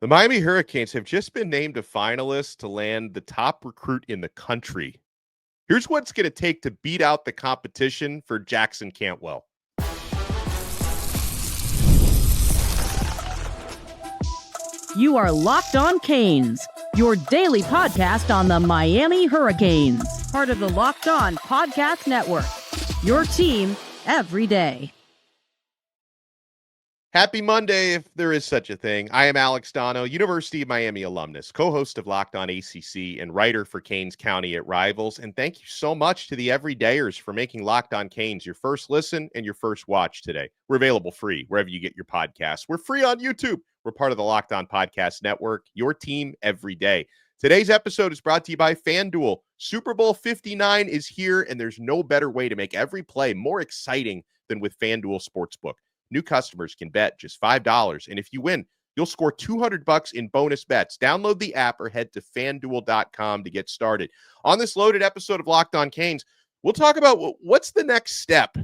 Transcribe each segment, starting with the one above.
The Miami Hurricanes have just been named a finalist to land the top recruit in the country. Here's what it's going to take to beat out the competition for Jackson Cantwell. You are Locked On Canes, your daily podcast on the Miami Hurricanes, part of the Locked On Podcast Network, your team every day. Happy Monday, if there is such a thing. I am Alex Donno, University of Miami alumnus, co-host of Locked On ACC, and writer for Canes County at Rivals. And thank you so much to the everydayers for making Locked On Canes your first listen and your first watch today. We're available free wherever you get your podcasts. We're free on YouTube. We're part of the Locked On Podcast Network, your team every day. Today's episode is brought to you by FanDuel. Super Bowl 59 is here, and there's no better way to make every play more exciting than with FanDuel Sportsbook. New customers can bet just $5, and if you win, you'll score $200 in bonus bets. Download the app or head to FanDuel.com to get started. On this loaded episode of Locked On Canes, we'll talk about what's the next step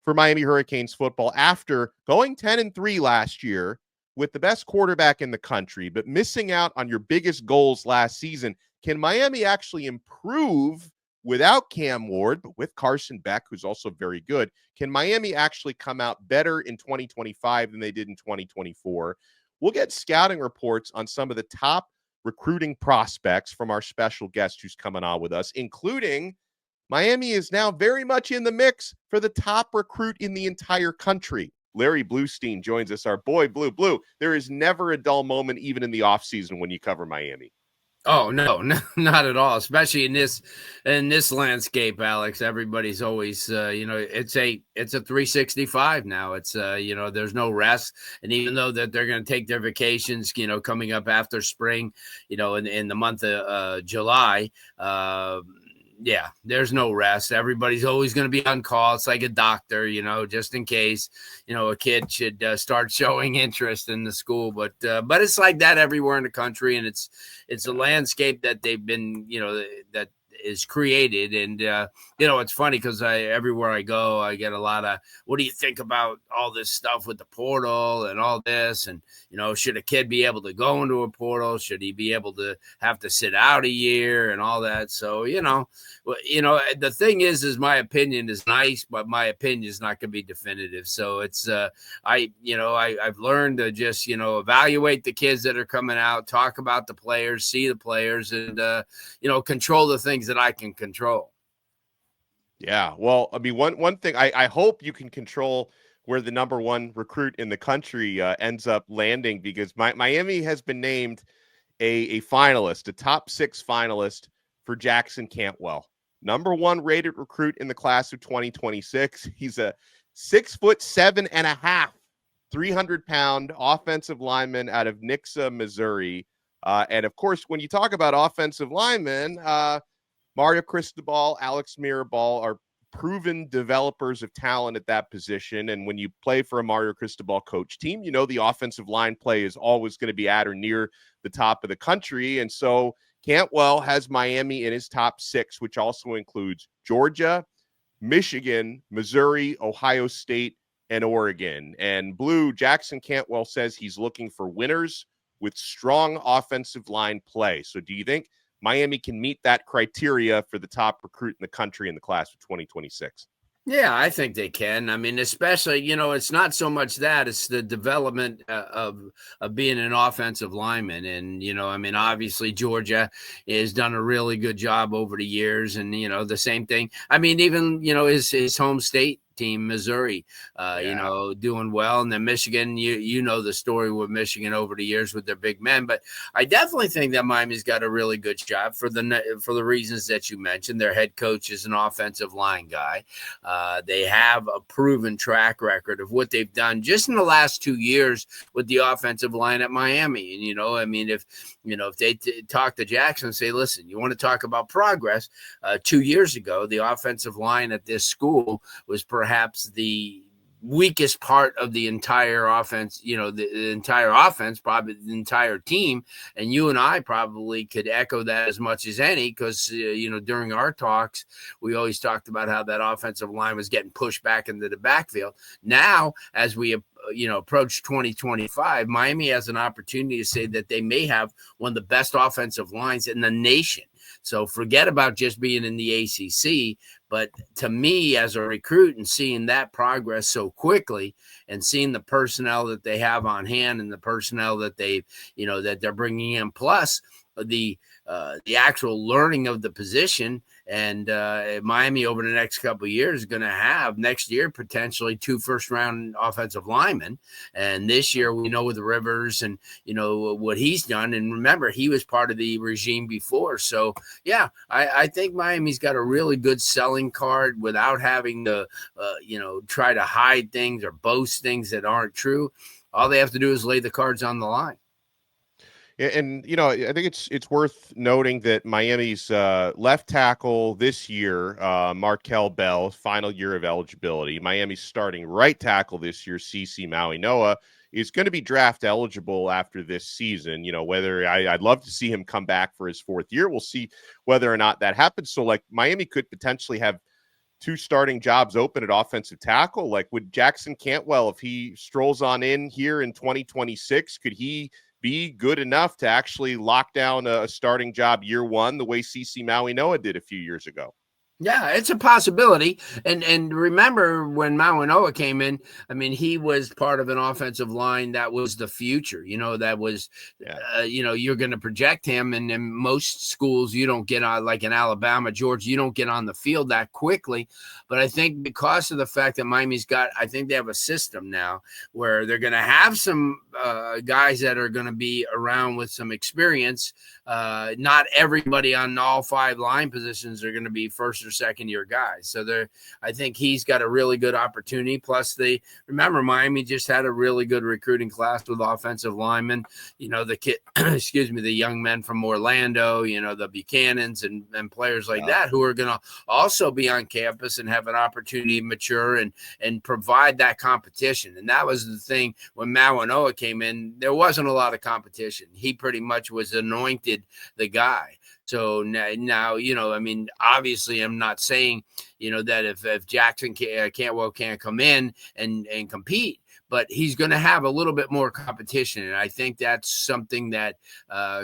for Miami Hurricanes football after going 10-3 last year with the best quarterback in the country, but missing out on your biggest goals last season. Can Miami actually improve without Cam Ward, but with Carson Beck, who's also very good? Can Miami actually come out better in 2025 than they did in 2024? We'll get scouting reports on some of the top recruiting prospects from our special guest who's coming on with us, including Miami is now very much in the mix for the top recruit in the entire country. Larry Blustein joins us, our boy, Blue. There is never a dull moment, even in the offseason, when you cover Miami. Oh, no, not at all, especially in this landscape, Alex. Everybody's always, it's a 365 now. It's, there's no rest. And even though that they're going to take their vacations, coming up after spring, in the month of July, there's no rest. Everybody's always going to be on call. It's like a doctor, just in case, a kid should start showing interest in the school. But it's like that everywhere in the country. And it's a landscape that they've been, that is created. And, it's funny because everywhere I go, I get a lot of, what do you think about all this stuff with the portal and all this? And, should a kid be able to go into a portal? Should he be able to have to sit out a year and all that? So, the thing is my opinion is nice, but my opinion is not going to be definitive. So it's, I've learned to just, evaluate the kids that are coming out, talk about the players, see the players, and, control the things that I can control. Yeah. Well, I mean, one thing I hope you can control where the number one recruit in the country ends up landing, because Miami has been named a finalist, a top 6 finalist for Jackson Cantwell, number one rated recruit in the class of 2026. He's a 6'7.5", 300-pound offensive lineman out of Nixa, Missouri. And of course, when you talk about offensive linemen, Mario Cristobal, Alex Mirabal are proven developers of talent at that position. And when you play for a Mario Cristobal coach team, the offensive line play is always going to be at or near the top of the country. And so Cantwell has Miami in his top 6, which also includes Georgia, Michigan, Missouri, Ohio State, and Oregon. And Jackson Cantwell says he's looking for winners with strong offensive line play. So do you think Miami can meet that criteria for the top recruit in the country in the class of 2026? Yeah, I think they can. I mean, especially, it's not so much that, it's the development of being an offensive lineman. And, obviously Georgia has done a really good job over the years. And, the same thing. I mean, even, his home state team, Missouri, doing well. And then Michigan, you know the story with Michigan over the years with their big men. But I definitely think that Miami's got a really good job for the reasons that you mentioned. Their head coach is an offensive line guy. They have a proven track record of what they've done just in the last 2 years with the offensive line at Miami. And, if they talk to Jackson and say, listen, you want to talk about progress? 2 years ago, the offensive line at this school was perhaps the weakest part of the entire offense, the entire offense, probably the entire team. And you and I probably could echo that as much as any, because, during our talks, we always talked about how that offensive line was getting pushed back into the backfield. Now, as we approach 2025, Miami has an opportunity to say that they may have one of the best offensive lines in the nation. So forget about just being in the ACC. But to me, as a recruit, and seeing that progress so quickly, and seeing the personnel that they have on hand and the personnel that that they're bringing in, plus the actual learning of the position, and Miami over the next couple of years is going to have next year potentially 2 first-round offensive linemen, and this year we know with Rivers and what he's done, and remember he was part of the regime before. So yeah, I think Miami's got a really good selling card without having to try to hide things or boast things that aren't true. All they have to do is lay the cards on the line. Yeah, and I think it's worth noting that Miami's left tackle this year, Markel Bell, final year of eligibility. Miami's starting right tackle this year, CeCe Maui-Noa, is going to be draft eligible after this season. Whether I'd love to see him come back for his 4th year. We'll see whether or not that happens. So, like, Miami could potentially have 2 starting jobs open at offensive tackle. Like, would Jackson Cantwell, if he strolls on in here in 2026, could he be good enough to actually lock down a starting job year 1 the way CeCe Maui-Noa did a few years ago? Yeah, it's a possibility. And remember when Maui-Noa came in, I mean, he was part of an offensive line that was the future, that was, you're going to project him. And in most schools, you don't get on, like in Alabama, Georgia, you don't get on the field that quickly. But I think because of the fact that Miami's I think they have a system now where they're going to have some guys that are going to be around with some experience. Not everybody on all 5 line positions are going to be first or second year guys. So I think he's got a really good opportunity. Plus remember Miami just had a really good recruiting class with offensive linemen, the kid, the young men from Orlando, the Buchanans and players like that, who are going to also be on campus and have an opportunity to mature and provide that competition. And that was the thing when Maui-Noa came in, there wasn't a lot of competition. He pretty much was anointed the guy. So now, I mean, obviously I'm not saying, that if Jackson Cantwell can't come in and compete, but he's going to have a little bit more competition. And I think that's something that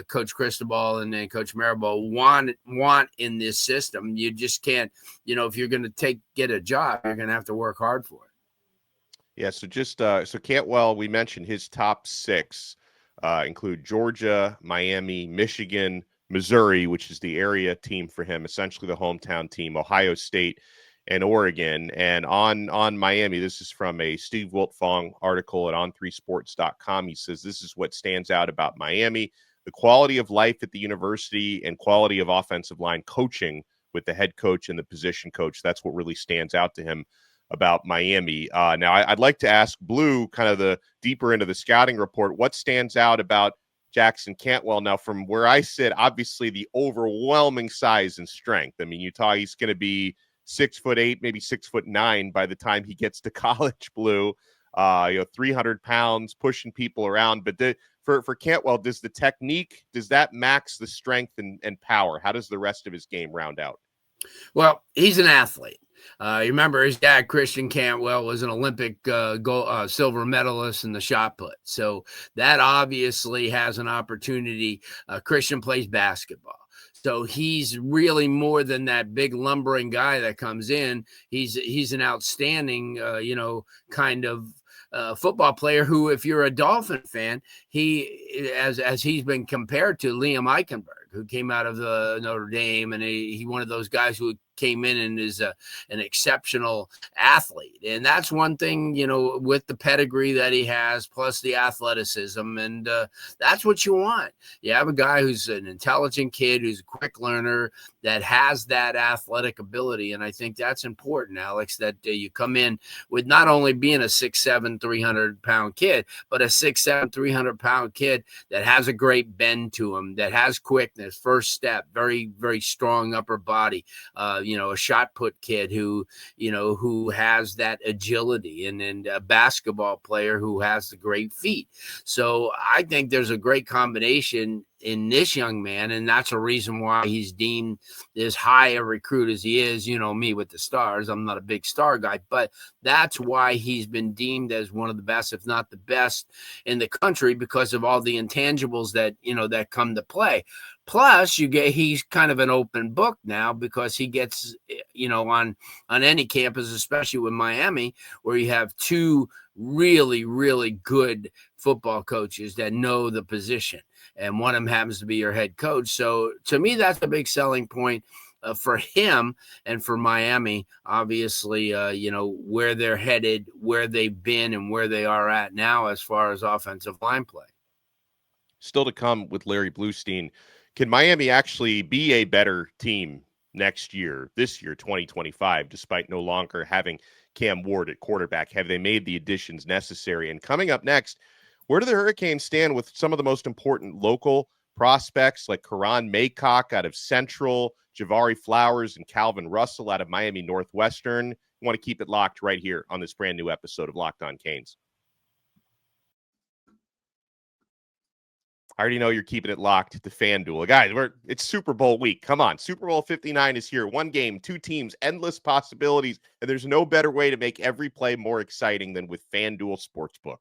Coach Cristobal and Coach Marable want in this system. You just can't, if you're going to get a job, you're going to have to work hard for it. Yeah, so so Cantwell, we mentioned his top 6 include Georgia, Miami, Michigan, Missouri, which is the area team for him, essentially the hometown team, Ohio State, and Oregon. And on Miami, this is from a Steve Wiltfong article at on3sports.com. He says this is what stands out about Miami: the quality of life at the university and quality of offensive line coaching with the head coach and the position coach. That's what really stands out to him about Miami. Now, I'd like to ask Blue, kind of the deeper into the scouting report, what stands out about Jackson Cantwell? Now, from where I sit, obviously the overwhelming size and strength. I mean, he's going to be 6'8", maybe 6'9" by the time he gets to college, Blue. 300 pounds, pushing people around. But for Cantwell, does the technique, does that max the strength and power? How does the rest of his game round out? Well, he's an athlete. You remember his dad, Christian Cantwell, was an Olympic silver medalist in the shot put. So that obviously has an opportunity. Christian plays basketball. So he's really more than that big lumbering guy that comes in. He's an outstanding, kind of football player who, if you're a Dolphin fan, as he's been compared to Liam Eichenberg, who came out of Notre Dame, and he one of those guys who came in and is an exceptional athlete. And that's one thing, with the pedigree that he has, plus the athleticism. And that's what you want. You have a guy who's an intelligent kid, who's a quick learner, that has that athletic ability. And I think that's important, Alex, that you come in with not only being a 6'7", 300-pound kid, but a 6'7", 300-pound kid that has a great bend to him, that has quickness, first step, very, very strong upper body, a shot put kid who has that agility, and a basketball player who has the great feet. So I think there's a great combination in this young man, and that's a reason why he's deemed as high a recruit as he is. Me with the stars, I'm not a big star guy, but that's why he's been deemed as one of the best, if not the best in the country, because of all the intangibles that come to play. Plus, he's kind of an open book now, because he gets, on any campus, especially with Miami, where you have two really, really good football coaches that know the position, and one of them happens to be your head coach. So to me, that's a big selling point for him and for Miami, obviously, where they're headed, where they've been, and where they are at now as far as offensive line play. Still to come with Larry Blustein. Can Miami actually be a better team this year, 2025, despite no longer having Cam Ward at quarterback? Have they made the additions necessary? And coming up next, where do the Hurricanes stand with some of the most important local prospects like Karon Maycock out of Central, Javari Flowers, and Calvin Russell out of Miami Northwestern? You want to keep it locked right here on this brand new episode of Locked On Canes. I already know you're keeping it locked to FanDuel. Guys, it's Super Bowl week. Come on. Super Bowl 59 is here. One game, two teams, endless possibilities, and there's no better way to make every play more exciting than with FanDuel Sportsbook.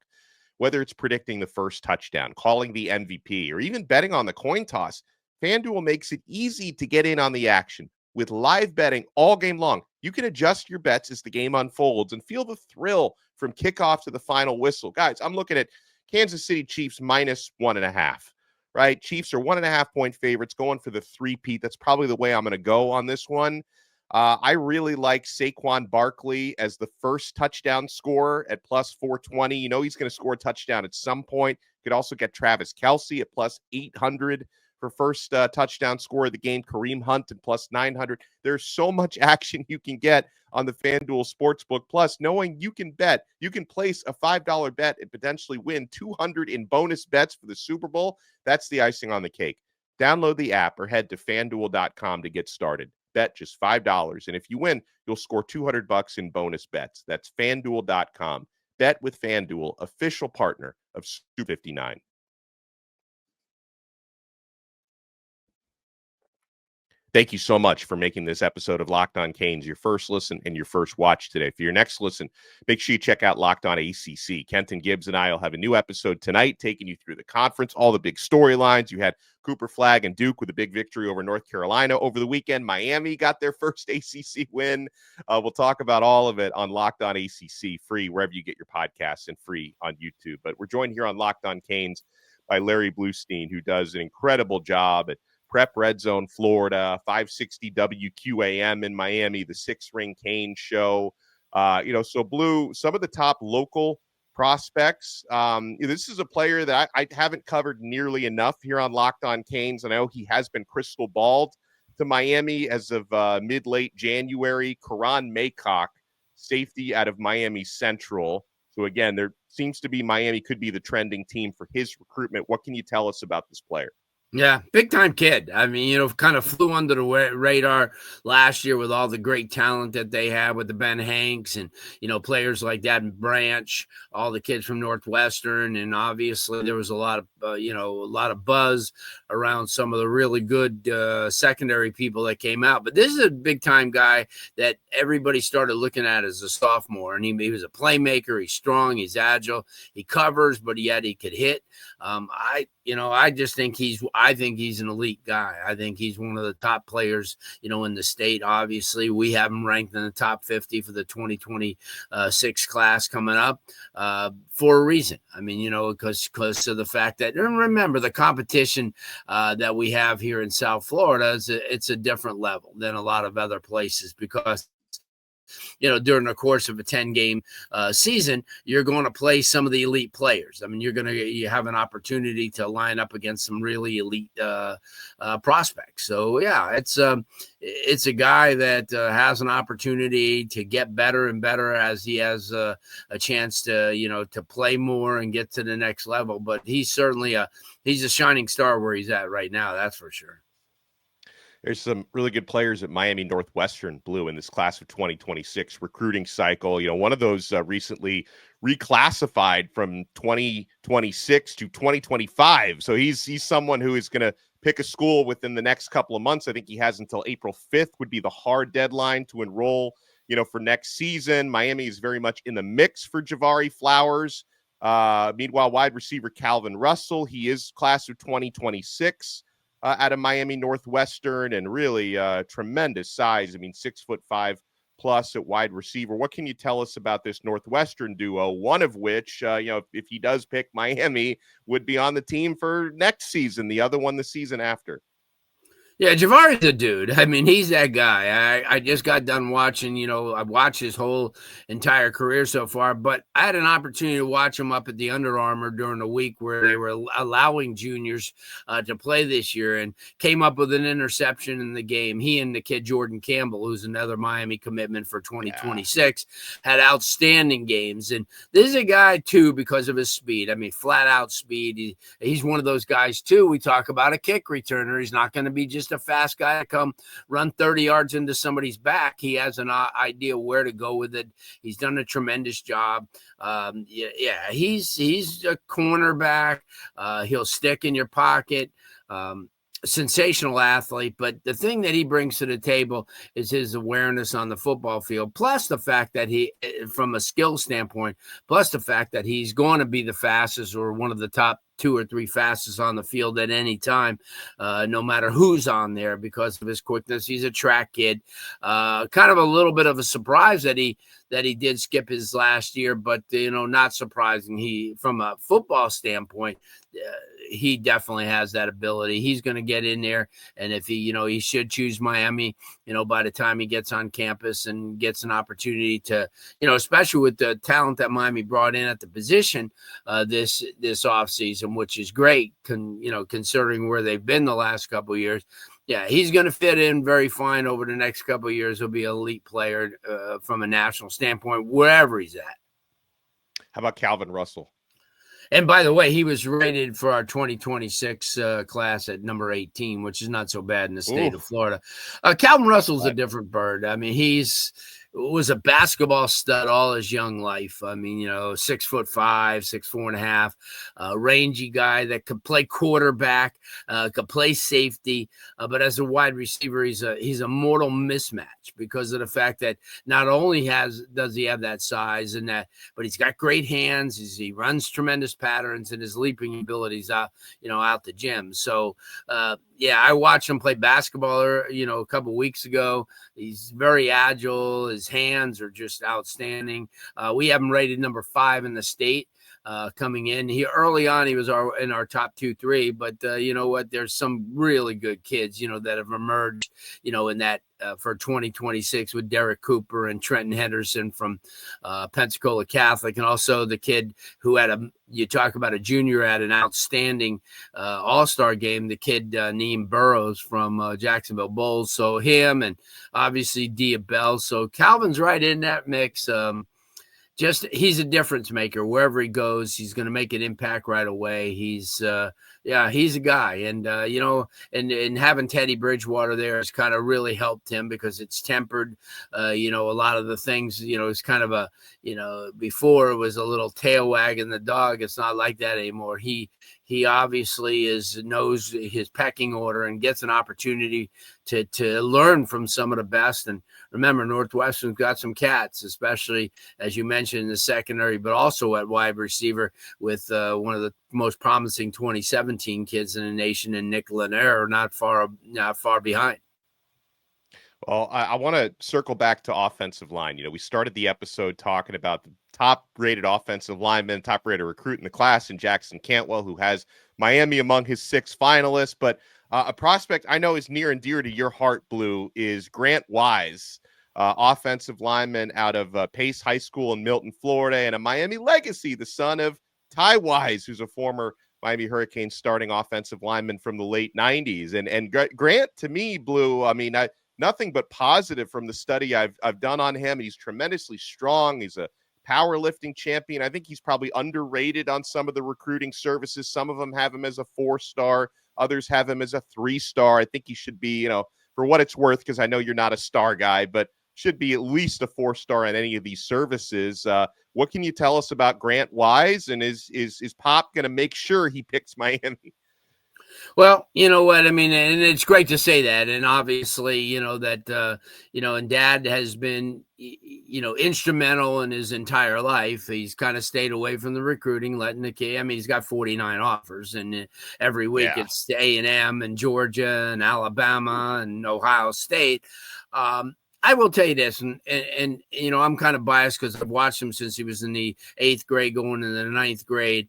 Whether it's predicting the first touchdown, calling the MVP, or even betting on the coin toss, FanDuel makes it easy to get in on the action. With live betting all game long, you can adjust your bets as the game unfolds and feel the thrill from kickoff to the final whistle. Guys, I'm looking at Kansas City Chiefs -1.5, right? Chiefs are 1.5-point favorites going for the three-peat. That's probably the way I'm going to go on this one. I really like Saquon Barkley as the first touchdown scorer at +420. He's going to score a touchdown at some point. Could also get Travis Kelce at +800 for first touchdown scorer of the game. Kareem Hunt at +900. There's so much action you can get on the FanDuel Sportsbook. Plus, knowing you can bet, you can place a $5 bet and potentially win $200 in bonus bets for the Super Bowl. That's the icing on the cake. Download the app or head to FanDuel.com to get started. Bet just $5, and if you win, you'll score $200 in bonus bets. That's FanDuel.com. Bet with FanDuel, official partner of Super 59. Thank you so much for making this episode of Locked On Canes your first listen and your first watch today. For your next listen, make sure you check out Locked On ACC. Kenton Gibbs and I will have a new episode tonight taking you through the conference, all the big storylines. You had Cooper Flagg and Duke with a big victory over North Carolina over the weekend. Miami got their first ACC win. We'll talk about all of it on Locked On ACC, free wherever you get your podcasts and free on YouTube. But we're joined here on Locked On Canes by Larry Blustein, who does an incredible job at Prep Red Zone, Florida, 560 WQAM in Miami, the Six Ring Cane Show. So Blue, some of the top local prospects. This is a player that I haven't covered nearly enough here on Locked On Canes. I know he has been crystal balled to Miami as of mid-late January. Karon Maycock, safety out of Miami Central. So again, there seems to be Miami could be the trending team for his recruitment. What can you tell us about this player? Yeah, big time kid. I mean, kind of flew under the radar last year with all the great talent that they had with the Ben Hanks and, players like that and Branch, all the kids from Northwestern. And obviously there was a lot of buzz around some of the really good secondary people that came out. But this is a big time guy that everybody started looking at as a sophomore. And he was a playmaker. He's strong. He's agile. He covers, but yet he could hit. I think he's an elite guy. I think he's one of the top players, in the state. Obviously, we have him ranked in the top 50 for the 2026 class coming up for a reason. I mean, because of the fact that, and remember, the competition that we have here in South Florida it's a different level than a lot of other places because during the course of a 10-game season, you're going to play some of the elite players. I mean, you have an opportunity to line up against some really elite prospects. So yeah, it's a guy that has an opportunity to get better and better as he has a chance to play more and get to the next level. But he's certainly he's a shining star where he's at right now. That's for sure. There's some really good players at Miami Northwestern Blue in this class of 2026 recruiting cycle. One of those recently reclassified from 2026 to 2025. So he's someone who is going to pick a school within the next couple of months. I think he has until April 5th would be the hard deadline to enroll, for next season. Miami is very much in the mix for Javari Flowers. Meanwhile, wide receiver Calvin Russell, he is class of 2026. Out of Miami Northwestern, and really tremendous size. I mean, 6'5" plus at wide receiver. What can you tell us about this Northwestern duo? One of which, if he does pick Miami, would be on the team for next season. The other one the season after. Yeah, Javari's a dude. I mean, he's that guy. I just got done watching, I've watched his whole entire career so far, but I had an opportunity to watch him up at the Under Armour during the week where they were allowing juniors to play this year, and came up with an interception in the game. He and the kid Jordan Campbell, who's another Miami commitment for 2026, had outstanding games. And this is a guy, too, because of his speed. I mean, flat out speed. He's one of those guys, too. We talk about a kick returner. He's not going to be just a fast guy to come run 30 yards into somebody's back. He has an idea where to go with it. He's done a tremendous job. He's a cornerback. He'll stick in your pocket. Sensational athlete, but the thing that he brings to the table is his awareness on the football field, plus the fact that he, from a skill standpoint, plus the fact that he's going to be the fastest or one of the top 2 or 3 fastest on the field at any time, no matter who's on there, because of his quickness. He's a track kid. Kind of a little bit of a surprise that he did skip his last year, but not surprising. He, from a football standpoint, he definitely has that ability. He's going to get in there, and if he should choose Miami, by the time he gets on campus and gets an opportunity to, especially with the talent that Miami brought in at the position this offseason, which is great, considering where they've been the last couple of years. Yeah, he's going to fit in very fine over the next couple of years. He'll be an elite player from a national standpoint, wherever he's at. How about Calvin Russell? And by the way, he was rated for our 2026 class at number 18, which is not so bad in the state of Florida. Calvin Russell's a different bird. I mean, was a basketball stud all his young life. I mean, 6'5", 6'4.5", rangy guy that could play quarterback, could play safety, but as a wide receiver, he's a mortal mismatch because of the fact that not only does he have that size and that, but he's got great hands. He runs tremendous patterns, and his leaping abilities out the gym. So, I watched him play basketball, a couple weeks ago. He's very agile. His hands are just outstanding. We have him rated number 5 in the state coming in. Early on, he was in our top 2-3, but you know what? There's some really good kids, that have emerged, in that for 2026 with Derek Cooper and Trenton Henderson from Pensacola Catholic, and also the kid who you talk about a junior at an outstanding all-star game, the kid Neem Burrows from Jacksonville Bulls. So him, and obviously Dia Bell. So Calvin's right in that mix. He's a difference maker. Wherever he goes, he's going to make an impact right away. He's a guy. And, and having Teddy Bridgewater there has kind of really helped him because it's tempered, a lot of the things, it's kind of before it was a little tail wagging the dog. It's not like that anymore. He obviously knows his pecking order and gets an opportunity to learn from some of the best. And remember, Northwestern's got some cats, especially as you mentioned in the secondary, but also at wide receiver with one of the most promising 2017 kids in the nation, and Nick Lanier, not far behind. Well, I want to circle back to offensive line. We started the episode talking about the top-rated offensive lineman, top-rated recruit in the class, in Jackson Cantwell, who has Miami among his 6 finalists. But a prospect I know is near and dear to your heart, Blue, is Grant Wise, offensive lineman out of Pace High School in Milton, Florida, and a Miami legacy, the son of Ty Wise, who's a former Miami Hurricanes starting offensive lineman from the late 90s. And Grant, to me, Blue, I mean, nothing but positive from the study I've done on him. He's tremendously strong. He's a powerlifting champion. I think he's probably underrated on some of the recruiting services. Some of them have him as a 4-star. Others have him as a 3-star. I think he should be, for what it's worth, because I know you're not a star guy, but should be at least a 4-star on any of these services. What can you tell us about Grant Wise, and is Pop going to make sure he picks Miami? Well, you know what I mean, and it's great to say that, and obviously, you know that, and Dad has been, instrumental in his entire life. He's kind of stayed away from the recruiting, letting the kid. I mean, he's got 49 offers, and every week it's A&M and Georgia and Alabama and Ohio State. I will tell you this, and I'm kind of biased because I've watched him since he was in the 8th grade, going into the 9th grade.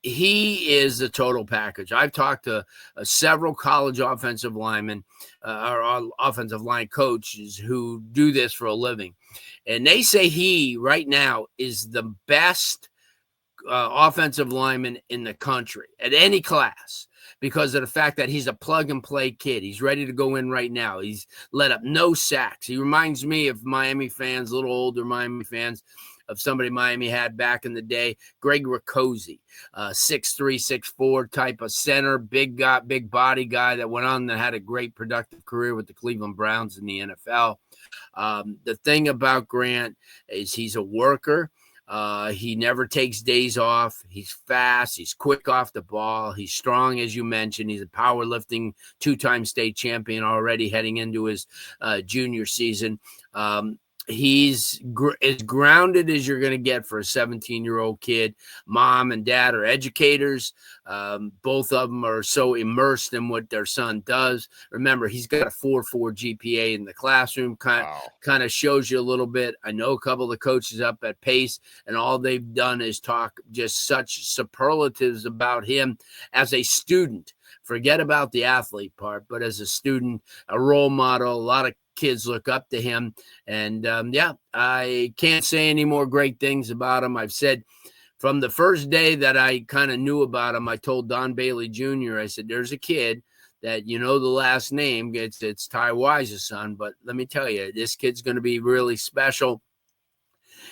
He is the total package. I've talked to several college offensive linemen or offensive line coaches who do this for a living, and they say he right now is the best offensive lineman in the country at any class, because of the fact that he's a plug-and-play kid. He's ready to go in right now. He's let up no sacks. He reminds me of Miami fans, a little older Miami fans, of somebody Miami had back in the day, Greg Riccozzi, 6'3", 6'4" type of center, big guy, big body guy that went on and had a great productive career with the Cleveland Browns in the NFL. The thing about Grant is he's a worker. He never takes days off. He's fast. He's quick off the ball. He's strong, as you mentioned. He's a powerlifting 2-time state champion already heading into his junior season. He's as grounded as you're going to get for a 17-year-old kid. Mom and dad are educators. Both of them are so immersed in what their son does. Remember, he's got a 4.4 GPA in the classroom. Kind of shows you a little bit. I know a couple of the coaches up at Pace, and all they've done is talk just such superlatives about him as a student. Forget about the athlete part, but as a student, a role model, a lot of kids look up to him. And I can't say any more great things about him. I've said from the first day that I kind of knew about him, I told Don Bailey Jr., I said, there's a kid that, the last name, it's Ty Wise's son, but let me tell you, this kid's going to be really special.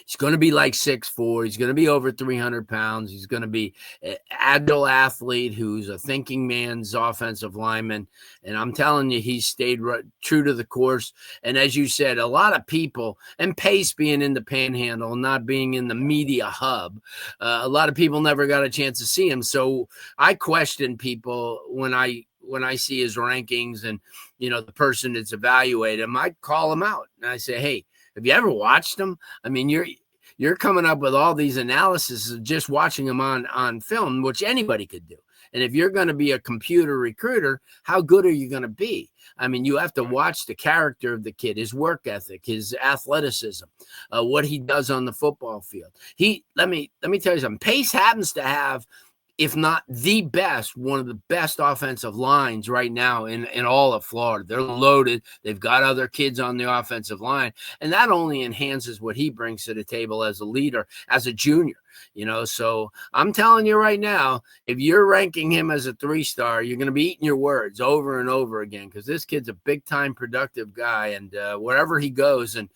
He's going to be like 6'4". He's going to be over 300 pounds. He's going to be an agile athlete who's a thinking man's offensive lineman. And I'm telling you, he's stayed true to the course. And as you said, a lot of people, and Pace being in the Panhandle, not being in the media hub, a lot of people never got a chance to see him. So I question people when I see his rankings and, the person that's evaluated him, I call him out and I say, hey, have you ever watched him? I mean, you're coming up with all these analyses of just watching him on film, which anybody could do. And if you're going to be a computer recruiter, how good are you going to be? I mean, you have to watch the character of the kid, his work ethic, his athleticism, what he does on the football field. Let me tell you something. Pace happens to have, if not the best, one of the best offensive lines right now in all of Florida. They're loaded. They've got other kids on the offensive line. And that only enhances what he brings to the table as a leader, as a junior. So I'm telling you right now, if you're ranking him as a 3-star, you're going to be eating your words over and over again, because this kid's a big-time productive guy. And wherever he goes, and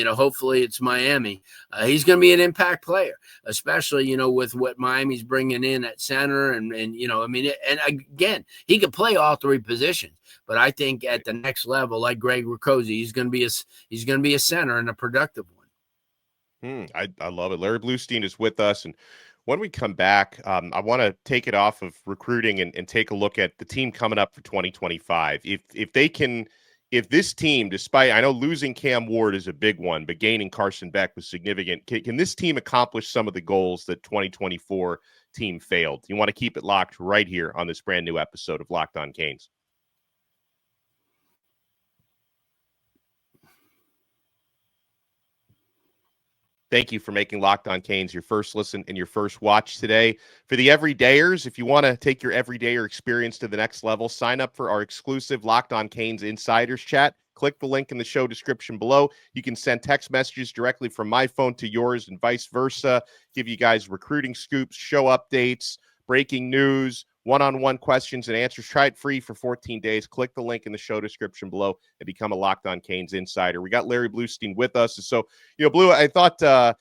hopefully it's Miami, he's going to be an impact player, especially, with what Miami's bringing in at center. And again, he could play all 3 positions, but I think at the next level, like Greg Riccozzi, he's going to be a center and a productive one. I love it. Larry Blustein is with us. And when we come back, I want to take it off of recruiting and take a look at the team coming up for 2025. If this team, despite, I know losing Cam Ward is a big one, but gaining Carson Beck was significant. Can this team accomplish some of the goals that 2024 team failed? You want to keep it locked right here on this brand new episode of Locked On Canes. Thank you for making Locked On Canes your first listen and your first watch today. For the everydayers, if you want to take your everydayer experience to the next level, sign up for our exclusive Locked On Canes Insiders Chat. Click the link in the show description below. You can send text messages directly from my phone to yours and vice versa. Give you guys recruiting scoops, show updates, breaking news, one-on-one questions and answers. Try it free for 14 days. Click the link in the show description below and become a Locked On Canes insider. We got Larry Blustein with us. So, Blue, I thought I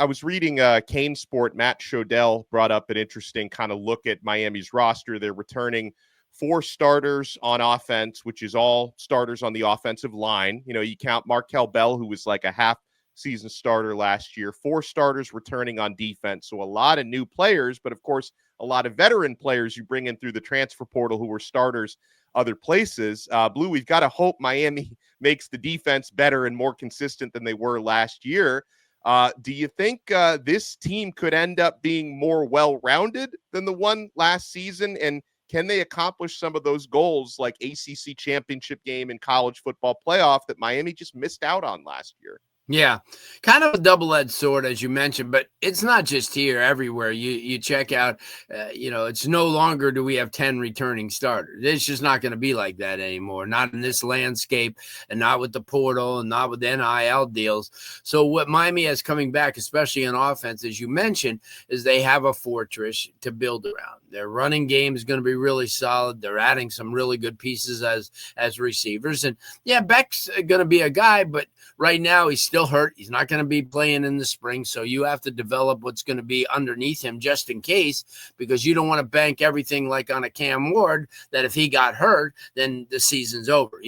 was reading Cane Sport. Matt Shodell brought up an interesting kind of look at Miami's roster. They're returning 4 starters on offense, which is all starters on the offensive line. You know, you count Markel Bell, who was like a half season starter last year, 4 starters returning on defense. So a lot of new players, but of course, a lot of veteran players you bring in through the transfer portal who were starters other places. Blue, we've got to hope Miami makes the defense better and more consistent than they were last year. Do you think this team could end up being more well-rounded than the one last season? And can they accomplish some of those goals like ACC championship game and college football playoff that Miami just missed out on last year? Yeah, kind of a double-edged sword, as you mentioned, but it's not just here. Everywhere you check out, it's no longer do we have 10 returning starters. It's just not going to be like that anymore, not in this landscape and not with the portal and not with the NIL deals. So what Miami has coming back, especially on offense, as you mentioned, is they have a fortress to build around. Their running game is going to be really solid. They're adding some really good pieces as receivers. And, yeah, Beck's going to be a guy, but right now he's still hurt. He's not going to be playing in the spring, so you have to develop what's going to be underneath him just in case, because you don't want to bank everything like on a Cam Ward that if he got hurt, then the season's over.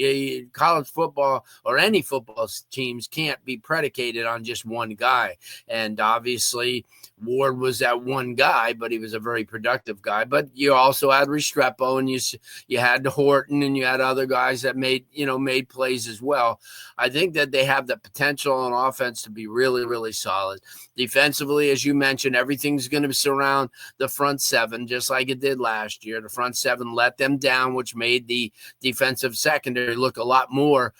College football or any football teams can't be predicated on just one guy, and obviously Ward was that one guy, but he was a very productive guy. But you also had Restrepo, and you had Horton, and you had other guys that made plays as well. I think that they have the potential on offense to be really, really solid. Defensively, as you mentioned, everything's going to surround the front seven, just like it did last year. The front seven let them down, which made the defensive secondary look a lot more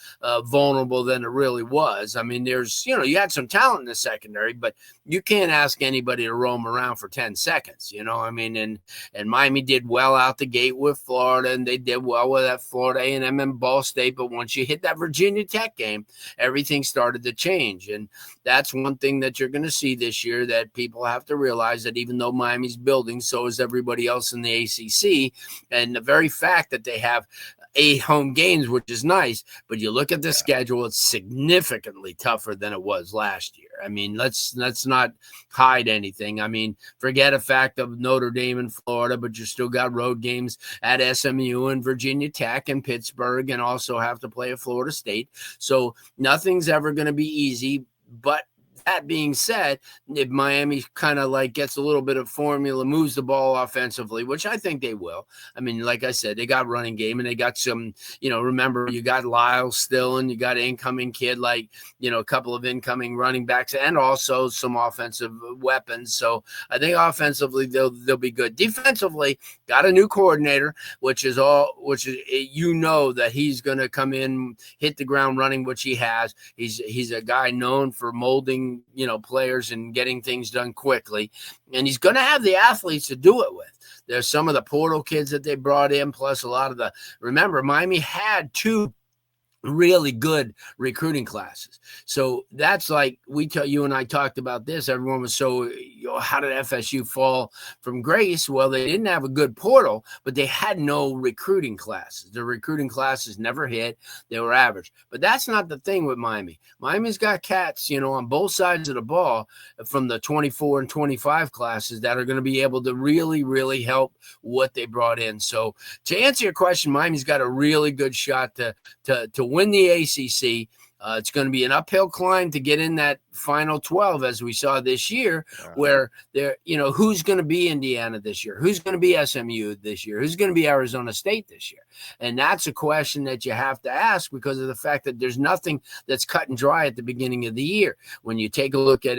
vulnerable than it really was. I mean, you had some talent in the secondary, but you can't ask anybody to roam around for 10 seconds, and Miami did well out the gate with Florida, and they did well with that Florida A&M and Ball State, but once you hit that Virginia Tech game, everything started to change, and that's one thing that you're going to see this year, that people have to realize that even though Miami's building, so is everybody else in the ACC, and the very fact that they have 8 home games, which is nice, but you look at the schedule, it's significantly tougher than it was last year. I mean, let's not hide anything. I mean, forget a fact of Notre Dame and Florida, but you still got road games at SMU and Virginia Tech and Pittsburgh, and also have to play at Florida State. So nothing's ever going to be easy, but that being said, if Miami kind of like gets a little bit of formula, moves the ball offensively, which I think they will. I mean, like I said, they got running game, and they got some, remember, you got Lyle still, and you got an incoming kid, like, a couple of incoming running backs, and also some offensive weapons. So I think offensively they'll be good. Defensively, got a new coordinator, which is that he's going to come in, hit the ground running, which he has. He's a guy known for molding players and getting things done quickly, and he's going to have the athletes to do it with. There's some of the portal kids that they brought in, plus a lot of remember, Miami had 2 really good recruiting classes. So that's like, you and I talked about this. Everyone was so, how did FSU fall from grace? Well, they didn't have a good portal, but they had no recruiting classes. The recruiting classes never hit. They were average. But that's not the thing with Miami. Miami's got cats, on both sides of the ball from the 24 and 25 classes that are going to be able to really, really help what they brought in. So to answer your question, Miami's got a really good shot to win the ACC. It's going to be an uphill climb to get in that final 12, as we saw this year, where who's going to be Indiana this year? Who's going to be SMU this year? Who's going to be Arizona State this year? And that's a question that you have to ask, because of the fact that there's nothing that's cut and dry at the beginning of the year. When you take a look at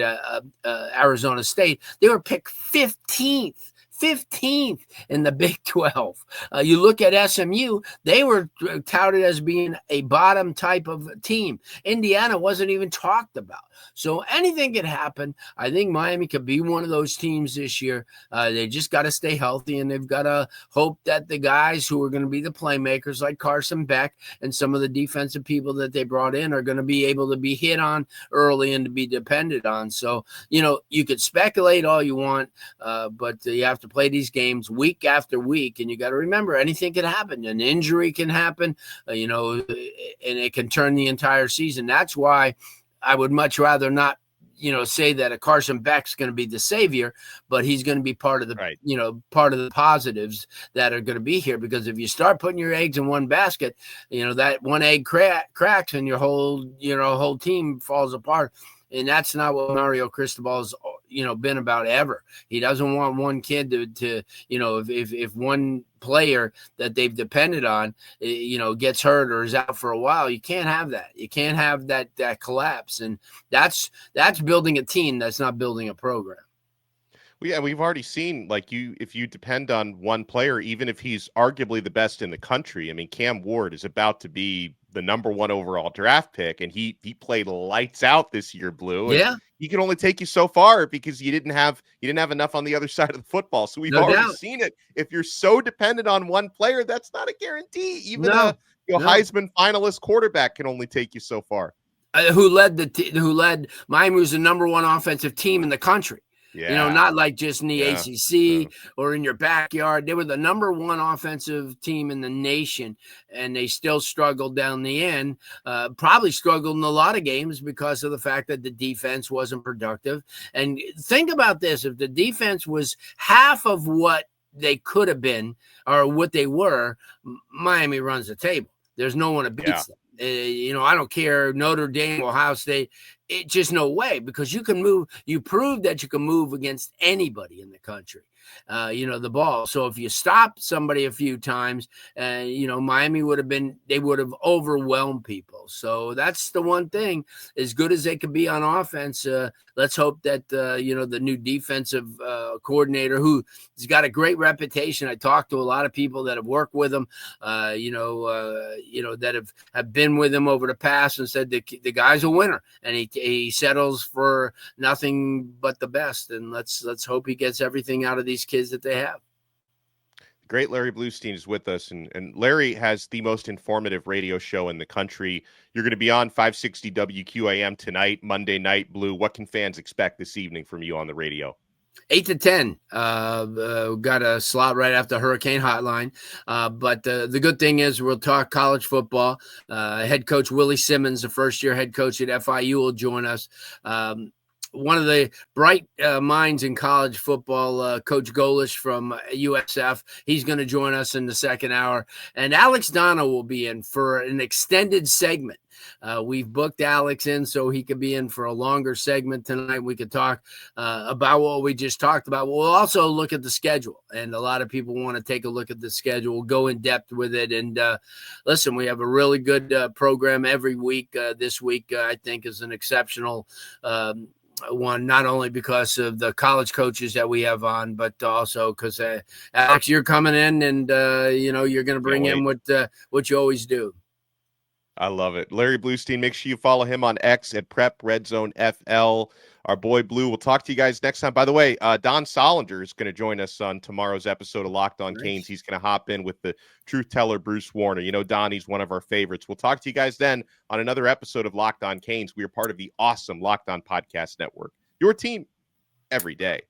Arizona State, they were picked 15th in the Big 12. You look at SMU, they were touted as being a bottom type of team. Indiana wasn't even talked about. So anything could happen. I think Miami could be one of those teams this year. They just got to stay healthy, and they've got to hope that the guys who are going to be the playmakers, like Carson Beck and some of the defensive people that they brought in, are going to be able to be hit on early and to be depended on. So, you could speculate all you want, but you have to play these games week after week, and you got to remember, anything can happen. An injury can happen, and it can turn the entire season. That's why I would much rather not say that a Carson Beck's going to be the savior, but he's going to be part of the, Right. Part of the positives that are going to be here. Because if you start putting your eggs in one basket, that one egg cracks and your whole team falls apart. And that's not what Mario Cristobal's, been about ever. He doesn't want one kid to if one player that they've depended on, gets hurt or is out for a while, you can't have that. You can't have that collapse. And that's building a team. That's not building a program. Well, yeah, we've already seen, if you depend on one player, even if he's arguably the best in the country. I mean, Cam Ward is about to be the number 1 overall draft pick, and he played lights out this year, Blue. And Yeah, he can only take you so far because you didn't have enough on the other side of the football. So we've already seen it. If you're so dependent on one player, that's not a guarantee. Even a Heisman finalist quarterback can only take you so far. Who led Miami was the number 1 offensive team in the country. Yeah. Not like just in the ACC or in your backyard. They were the number 1 offensive team in the nation, and they still struggled down the end. Probably struggled in a lot of games because of the fact that the defense wasn't productive. And think about this: if the defense was half of what they could have been or what they were, Miami runs the table. There's no one that beats them. I don't care, Notre Dame, Ohio State, it's just no way, because you can move. You proved that you can move against anybody in the country, the ball. So if you stop somebody a few times, Miami would have overwhelmed people. So that's the one thing. As good as they could be on offense, let's hope that, the new defensive coordinator, who's got a great reputation. I talked to a lot of people that have worked with him, that have been with him over the past, and said the guy's a winner, and he settles for nothing but the best. And let's hope he gets everything out of these kids that they have. Great Larry Blustein is with us, and Larry has the most informative radio show in the country. You're going to be on 560 WQAM tonight, Monday night, Blue. What can fans expect this evening from you on the radio? 8 to 10. Got a slot right after Hurricane Hotline. But the good thing is we'll talk college football. Head coach Willie Simmons, the first-year head coach at FIU, will join us. One of the bright minds in college football, Coach Golish from USF. He's going to join us in the second hour. And Alex Donno will be in for an extended segment. We've booked Alex in so he could be in for a longer segment tonight. We could talk about what we just talked about. We'll also look at the schedule, and a lot of people want to take a look at the schedule. We'll go in depth with it. And listen, we have a really good program every week. This week, I think, is an exceptional one, not only because of the college coaches that we have on, but also because Alex, you're coming in, and you're going to bring in what you always do. I love it. Larry Blustein, make sure you follow him on X at Prep Red Zone FL. Our boy Blue. We'll talk to you guys next time. By the way, Don Solinger is going to join us on tomorrow's episode of Locked On Canes. He's going to hop in with the truth teller, Bruce Warner. Donnie's one of our favorites. We'll talk to you guys then on another episode of Locked On Canes. We are part of the awesome Locked On Podcast Network. Your team every day.